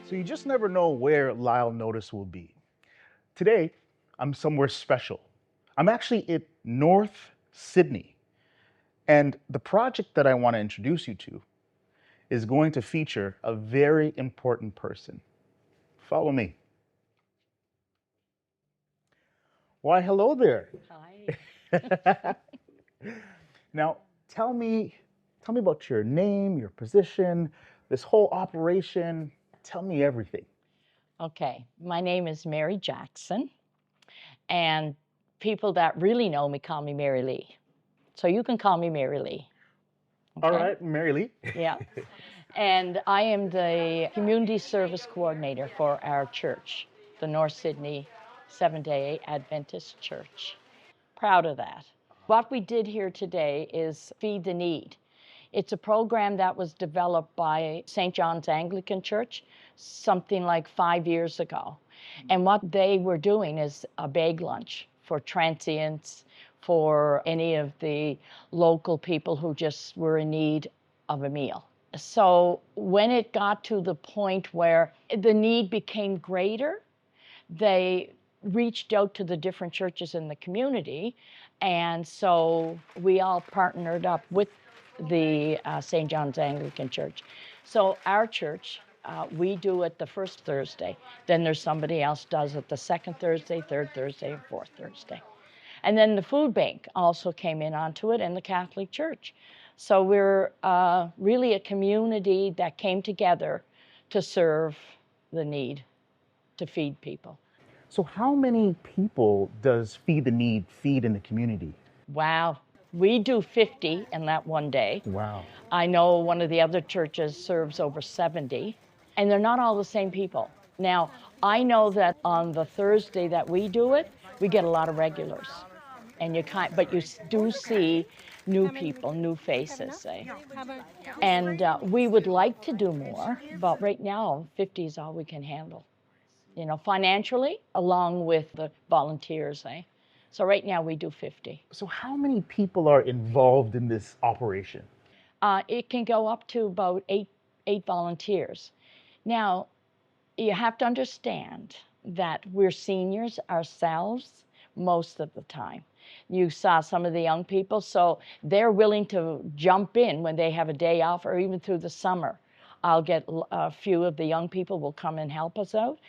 So you just never know where Lyle Notice will be. Today, I'm somewhere special. I'm actually in North Sydney. And the project that I want to introduce you to is going to feature a very important person. Follow me. Why, hello there. Hi. Now, tell me about your name, your position, this whole operation. Tell me everything. Okay, my name is Mary Jackson, and people that really know me call me Mary Lee. So you can call me Mary Lee. All right, Mary Lee. Yeah. And I am the community service coordinator for our church, the North Sydney Seventh-day Adventist Church. Proud of that. What we did here today is Feed the Need. It's a program that was developed by St. John's Anglican Church something like 5 years ago. And what they were doing is a bag lunch for transients, for any of the local people who just were in need of a meal. So when it got to the point where the need became greater, they reached out to the different churches in the community, and so we all partnered up with the St. John's Anglican Church. So our church, we do it the first Thursday. Then there's somebody else does it the second Thursday, third Thursday, and fourth Thursday. And then the food bank also came in onto it, and the Catholic Church. So we're really a community that came together to serve the need, to feed people. So how many people does Feed the Need feed in the community? Wow. We do 50 in that one day. Wow. I know one of the other churches serves over 70, and they're not all the same people. Now, I know that on the Thursday that we do it, we get a lot of regulars. And but you do see new people, new faces. And we would like to do more, but right now, 50 is all we can handle. You know, financially, along with the volunteers. So right now we do 50. So how many people are involved in this operation? It can go up to about eight volunteers. Now, you have to understand that we're seniors ourselves most of the time. You saw some of the young people, so they're willing to jump in when they have a day off, or even through the summer. I'll get a few of the young people will come and help us out.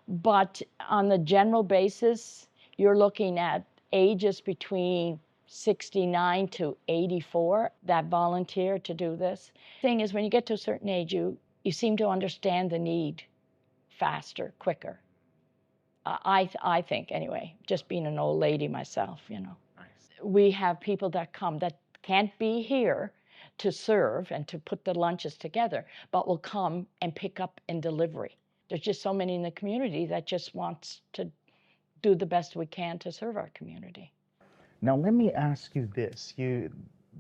But on the general basis, you're looking at ages between 69 to 84 that volunteer to do this. Thing is, when you get to a certain age, you seem to understand the need faster, quicker. I think, anyway, just being an old lady myself, you know. Nice. We have people that come that can't be here to serve and to put the lunches together, but will come and pick up and delivery. There's just so many in the community that just wants to do the best we can to serve our community. Now, let me ask you this.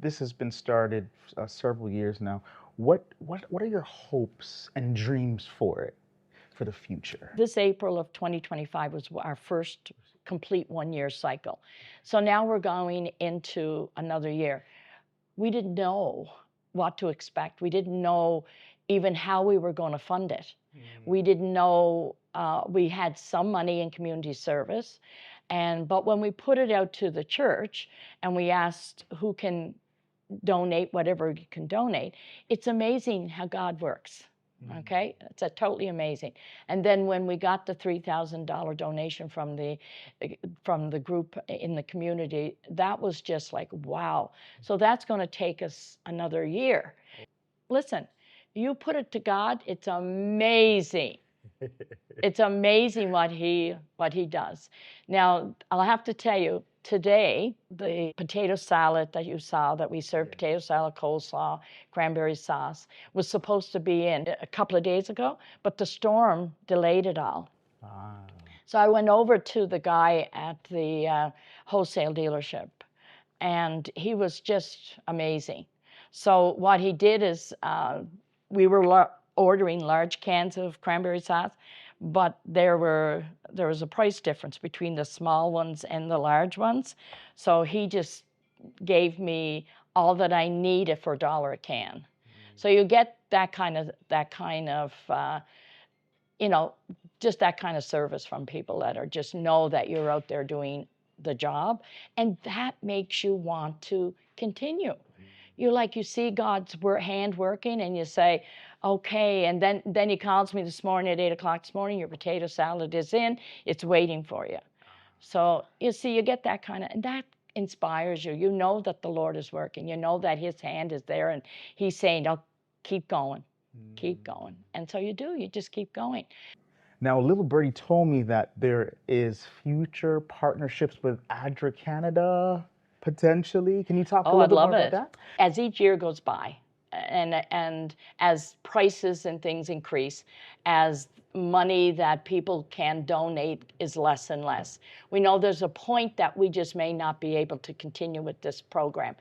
This has been started several years now. What are your hopes and dreams for it, for the future? This April of 2025 was our first complete one-year cycle. So now we're going into another year. We didn't know what to expect. We didn't know even how we were going to fund it. We didn't know, we had some money in community service, but when we put it out to the church and we asked who can donate whatever you can donate, it's amazing how God works. Okay, it's totally amazing. And then when we got the $3,000 donation from the group in the community, that was just like, wow. So that's going to take us another year. Listen, you put it to God, it's amazing. It's amazing what he does. Now, I'll have to tell you, today, the potato salad that you saw, that we served, potato salad, coleslaw, cranberry sauce, was supposed to be in a couple of days ago, but the storm delayed it all. So I went over to the guy at the wholesale dealership, and he was just amazing. So what he did is, we were ordering large cans of cranberry sauce, but there was a price difference between the small ones and the large ones. So he just gave me all that I needed for $1 a can. So you get that kind of you know, just that kind of service from people that are just know that you're out there doing the job, and that makes you want to continue. You see God's hand working, and you say, okay. And then he calls me this morning at 8 o'clock this morning. Your potato salad is in. It's waiting for you. So you see, you get that kind of, and that inspires you. You know that the Lord is working. You know that his hand is there, and he's saying, oh, keep going, keep going. And so you do. You just keep going. Now, little birdie told me that there is future partnerships with ADRA Canada, potentially. Can you talk a Oh, little I'd bit more love about it. that? As each year goes by, and as prices and things increase, as money that people can donate is less and less, we know there's a point that we just may not be able to continue with this program.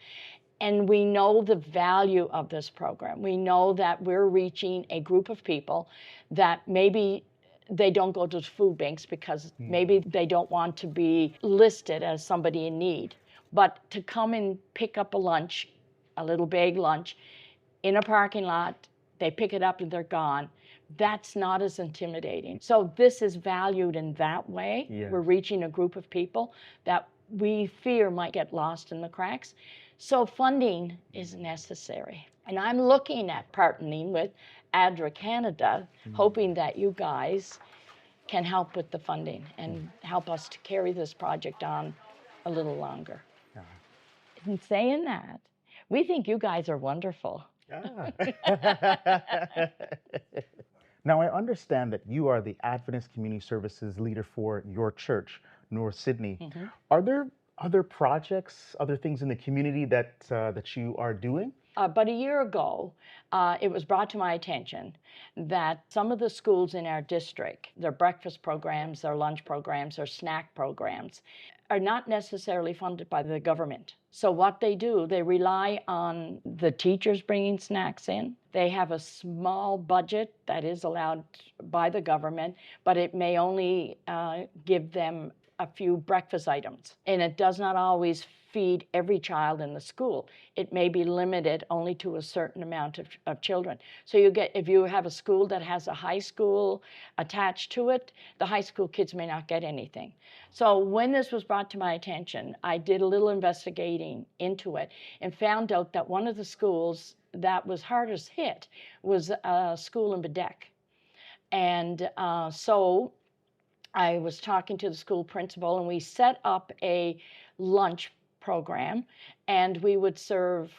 And we know the value of this program. We know that we're reaching a group of people that maybe they don't go to food banks because maybe they don't want to be listed as somebody in need. But to come and pick up a lunch, a little bag lunch, in a parking lot, they pick it up and they're gone. That's not as intimidating. So this is valued in that way. Yes. We're reaching a group of people that we fear might get lost in the cracks. So funding is necessary. And I'm looking at partnering with ADRA Canada, hoping that you guys can help with the funding and help us to carry this project on a little longer. In saying that, we think you guys are wonderful. Now, I understand that you are the Adventist Community Services leader for your church, North Sydney. Are there other projects, other things in the community that that you are doing? About a year ago, it was brought to my attention that some of the schools in our district, their breakfast programs, their lunch programs, their snack programs, are not necessarily funded by the government. So what they do, they rely on the teachers bringing snacks in. They have a small budget that is allowed by the government, but it may only give them a few breakfast items. And it does not always feed every child in the school. It may be limited only to a certain amount of children. So if you have a school that has a high school attached to it, the high school kids may not get anything. So when this was brought to my attention, I did a little investigating into it and found out that one of the schools that was hardest hit was a school in Bedeck. And so I was talking to the school principal, and we set up a lunch program, and we would serve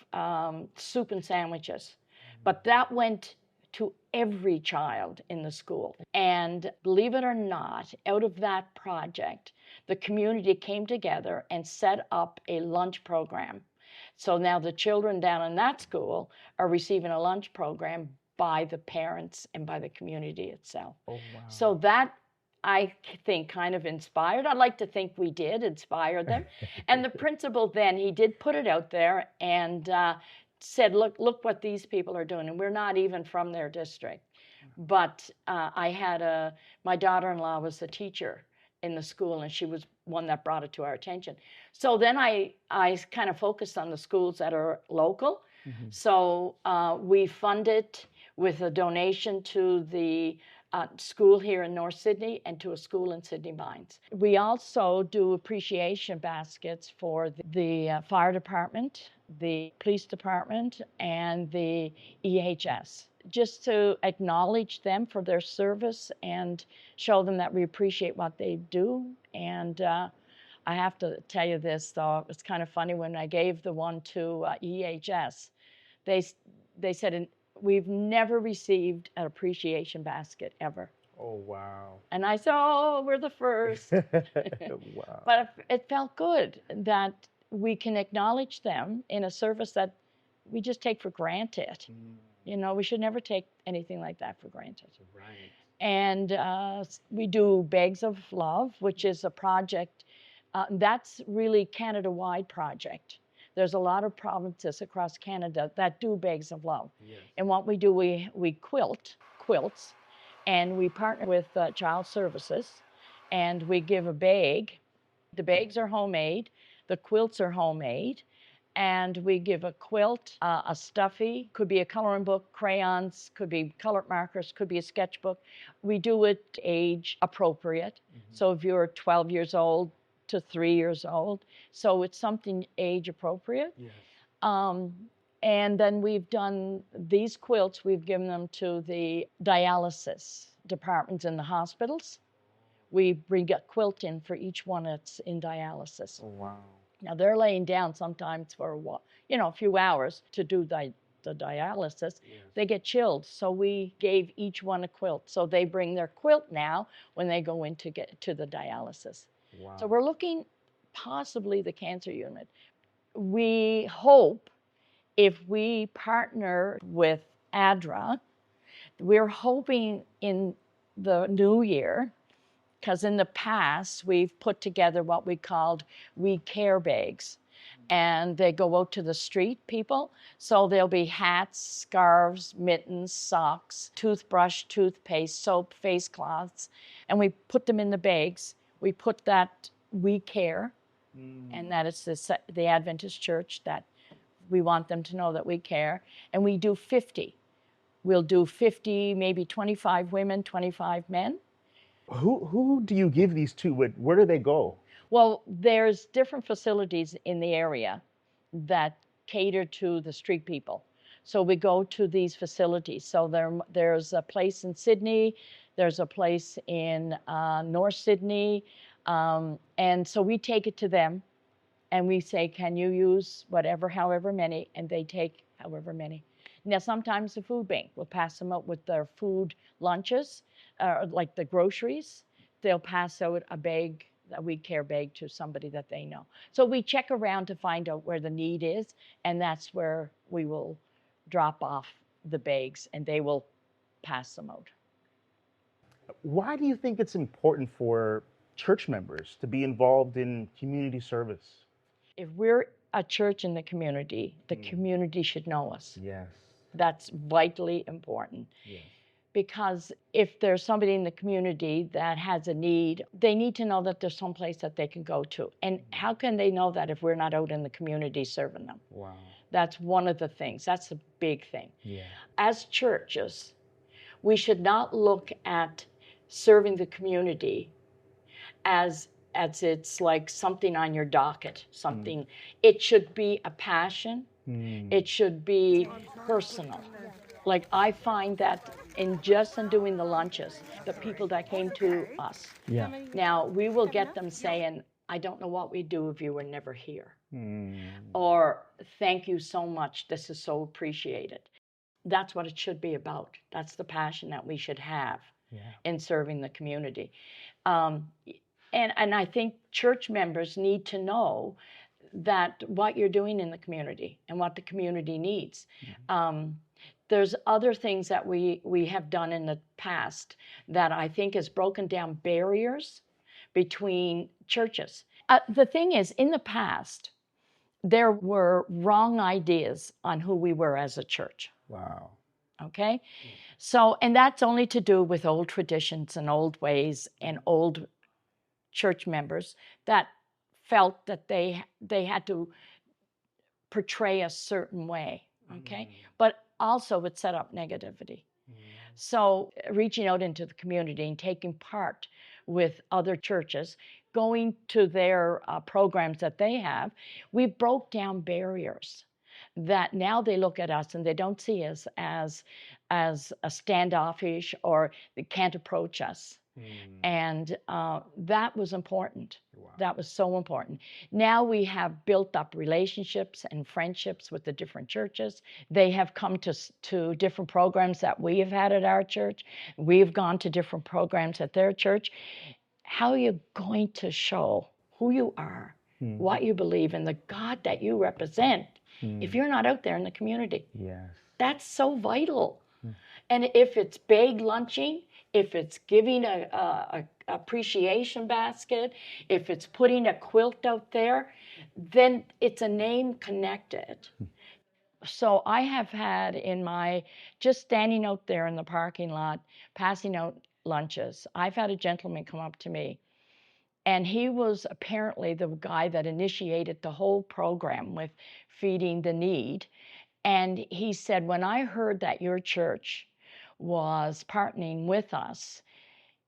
soup and sandwiches. But that went to every child in the school. And believe it or not, out of that project, the community came together and set up a lunch program. So now the children down in that school are receiving a lunch program by the parents and by the community itself. Oh, wow. So that, I think, kind of inspired. I'd like to think we did inspire them. And the principal then, he did put it out there and said, look what these people are doing. And we're not even from their district. But I had my daughter-in-law was a teacher in the school, and she was one that brought it to our attention. So then I kind of focused on the schools that are local. So we fund it with a donation to the school here in North Sydney and to a school in Sydney Mines. We also do appreciation baskets for the fire department, the police department, and the EHS, just to acknowledge them for their service and show them that we appreciate what they do. And I have to tell you this, though, it was kind of funny when I gave the one to EHS. They said, we've never received an appreciation basket ever. Oh, wow. And I said, oh, we're the first. Wow. But it felt good that we can acknowledge them in a service that we just take for granted. You know, we should never take anything like that for granted. Right. And we do Bags of Love, which is a project that's really Canada-wide project. There's a lot of provinces across Canada that do Bags of Love. Yes. And what we do, we quilts, and we partner with Child Services, and we give a bag. The bags are homemade, the quilts are homemade, and we give a quilt, a stuffy, could be a coloring book, crayons, could be colored markers, could be a sketchbook. We do it age appropriate. So if you're 12 years old to 3 years old, so it's something age appropriate. Yes. And then we've done these quilts, we've given them to the dialysis departments in the hospitals. We bring a quilt in for each one that's in dialysis. Oh, wow. Now they're laying down sometimes for a few hours to do the dialysis. Yes. They get chilled, so we gave each one a quilt. So they bring their quilt now when they go in to get to the dialysis. Wow. So we're looking possibly the cancer unit. We hope if we partner with ADRA, we're hoping in the new year, because in the past we've put together what we called We Care bags, and they go out to the street people. So there'll be hats, scarves, mittens, socks, toothbrush, toothpaste, soap, face cloths, and we put them in the bags. We put that We Care, and that it's the Adventist Church, that we want them to know that we care, and we do 50. We'll do 50, maybe 25 women, 25 men. Who do you give these to? Where do they go? Well, there's different facilities in the area that cater to the street people. So we go to these facilities. So there's a place in Sydney, there's a place in North Sydney, and so we take it to them and we say, can you use however many, and they take however many. Now, sometimes the food bank will pass them out with their food lunches, like the groceries. They'll pass out a We Care bag to somebody that they know. So we check around to find out where the need is, and that's where we will drop off the bags, and they will pass them out. Why do you think it's important for church members to be involved in community service? If we're a church in the community, the community should know us. Yes. That's vitally important. Yes. Because if there's somebody in the community that has a need, they need to know that there's some place that they can go to. And how can they know that if we're not out in the community serving them? Wow. That's one of the things. That's a big thing. Yeah. As churches, we should not look at serving the community as it's like something on your docket, something. It should be a passion. It should be personal. Like I find that in doing the lunches, the people that came to us. Yeah. Now we will get them saying, I don't know what we'd do if you were never here. Or thank you so much, this is so appreciated. That's what it should be about. That's the passion that we should have in serving the community. And I think church members need to know that what you're doing in the community and what the community needs. There's other things that we have done in the past that I think has broken down barriers between churches. The thing is, in the past, there were wrong ideas on who we were as a church. Wow. Okay? So, and that's only to do with old traditions and old ways and old church members that felt that they had to portray a certain way, okay? But also it set up negativity. So reaching out into the community and taking part with other churches, going to their programs that they have, we broke down barriers that now they look at us and they don't see us as a standoffish or they can't approach us. And that was important. Wow. That was so important. Now we have built up relationships and friendships with the different churches. They have come to different programs that we have had at our church. We've gone to different programs at their church. How are you going to show who you are, what you believe in, the God that you represent, if you're not out there in the community? Yes. That's so vital. And if it's bag lunching, if it's giving a appreciation basket, if it's putting a quilt out there, then it's a name connected. So I have had just standing out there in the parking lot, passing out lunches, I've had a gentleman come up to me And he was apparently the guy that initiated the whole program with feeding the need. And he said, when I heard that your church was partnering with us,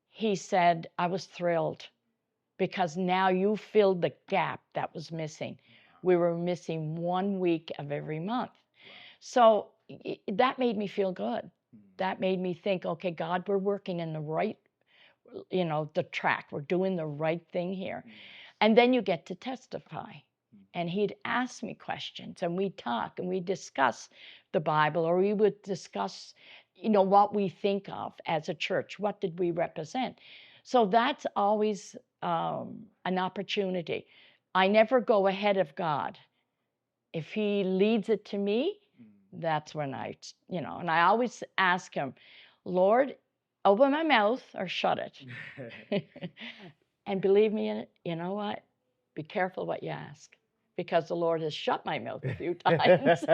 he said, I was thrilled because now you filled the gap that was missing. We were missing 1 week of every month. So that made me feel good. That made me think, okay, God, we're working in the right, the track. We're doing the right thing here. And then you get to testify. And he'd ask me questions, and we'd talk, and we'd discuss the Bible, or we would discuss, what we think of as a church. What did we represent? So that's always an opportunity. I never go ahead of God. If he leads it to me, that's when and I always ask him, Lord, open my mouth or shut it. And believe me, you know what? Be careful what you ask, because the Lord has shut my mouth a few times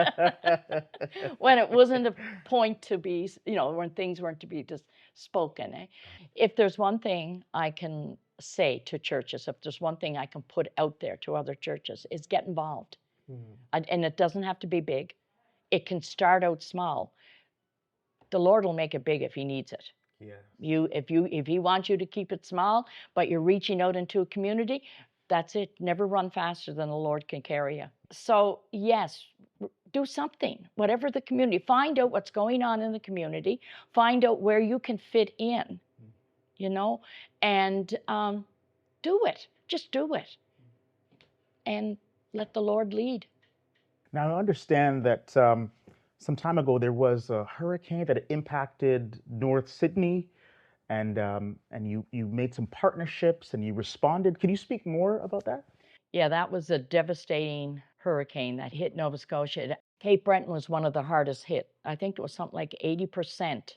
when it wasn't a point to be, when things weren't to be just spoken. If there's one thing I can say to churches, if there's one thing I can put out there to other churches, is get involved. And it doesn't have to be big. It can start out small. The Lord will make it big if he needs it. Yeah. If he wants you to keep it small, but you're reaching out into a community, that's it. Never run faster than the Lord can carry you. So yes, do something, whatever the community. Find out what's going on in the community. Find out where you can fit in, and do it. Just do it. And let the Lord lead. Now, I understand that some time ago there was a hurricane that impacted North Sydney, and you made some partnerships and you responded. Can you speak more about that? Yeah, that was a devastating hurricane that hit Nova Scotia. Cape Breton was one of the hardest hit. I think it was something like 80%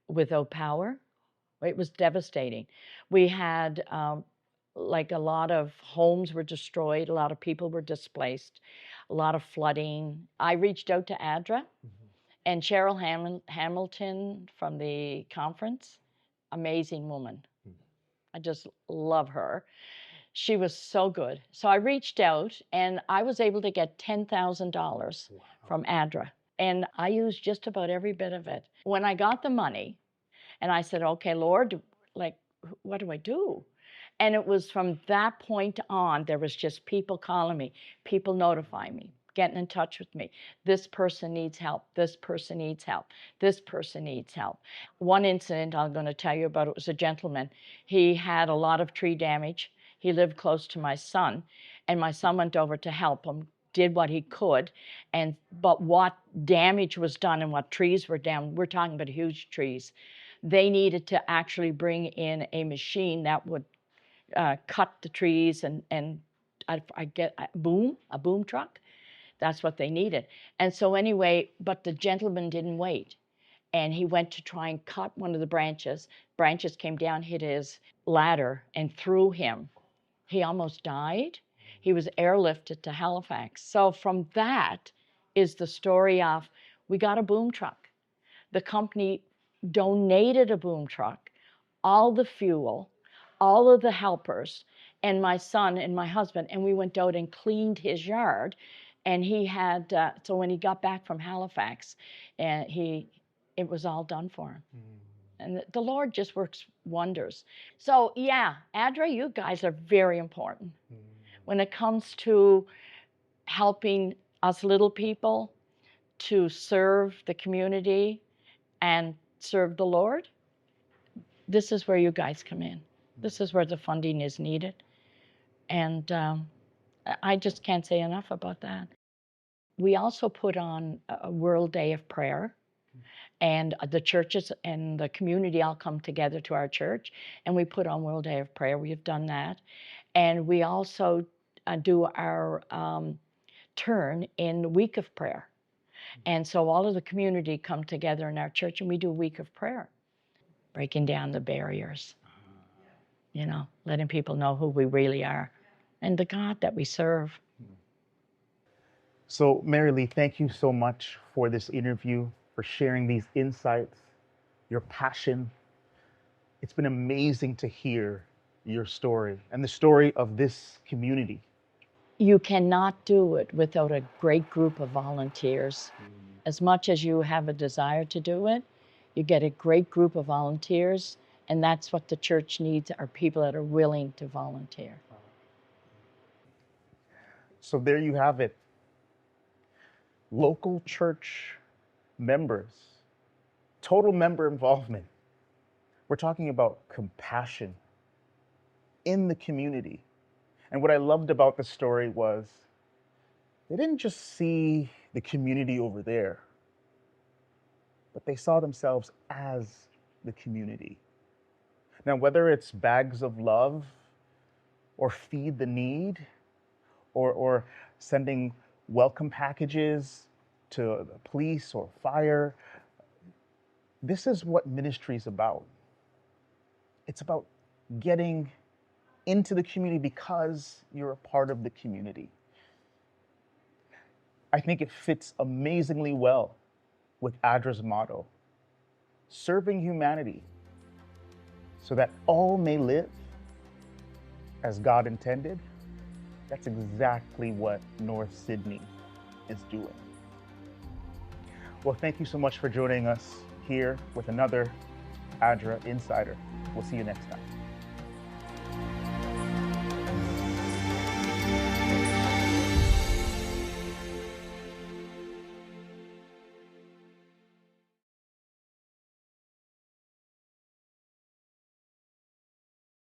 without power. It was devastating. We had a lot of homes were destroyed, a lot of people were displaced, a lot of flooding. I reached out to ADRA, and Cheryl Hamilton from the conference, amazing woman. I just love her. She was so good. So I reached out, and I was able to get $10,000 from ADRA, and I used just about every bit of it. When I got the money, and I said, okay, Lord, what do I do? And it was from that point on, there was just people calling me, people notifying me, getting in touch with me. This person needs help. This person needs help. This person needs help. One incident I'm going to tell you about, it was a gentleman. He had a lot of tree damage. He lived close to my son, and my son went over to help him, did what he could, but what damage was done and what trees were down, we're talking about huge trees. They needed to actually bring in a machine that would cut the trees and I get a boom truck. That's what they needed. And so anyway, but the gentleman didn't wait. And he went to try and cut one of the branches. Branches came down, hit his ladder, and threw him. He almost died. He was airlifted to Halifax. So from that is the story of, we got a boom truck. The company donated a boom truck, all the fuel, all of the helpers, and my son and my husband, and we went out and cleaned his yard. And he had, so when he got back from Halifax, it was all done for him. And the Lord just works wonders. So yeah, ADRA, you guys are very important. When it comes to helping us little people to serve the community and serve the Lord, this is where you guys come in. This is where the funding is needed. And I just can't say enough about that. We also put on a World Day of Prayer, and the churches and the community all come together to our church, and we put on World Day of Prayer. We have done that. And we also do our turn in Week of Prayer. And so all of the community come together in our church, and we do a week of prayer, breaking down the barriers, letting people know who we really are and the God that we serve. So, Mary Lee, thank you so much for this interview, for sharing these insights, your passion. It's been amazing to hear your story and the story of this community. You cannot do it without a great group of volunteers. As much as you have a desire to do it, you get a great group of volunteers, and that's what the church needs, are people that are willing to volunteer. So there you have it. Local church members, total member involvement. We're talking about compassion in the community. And what I loved about the story was they didn't just see the community over there, but they saw themselves as the community. Now, whether it's bags of love or feed the need or sending welcome packages to the police or fire, this is what ministry is about. It's about getting into the community because you're a part of the community. I think it fits amazingly well with ADRA's motto, serving humanity so that all may live as God intended. That's exactly what North Sydney is doing. Well, thank you so much for joining us here with another ADRA Insider. We'll see you next time.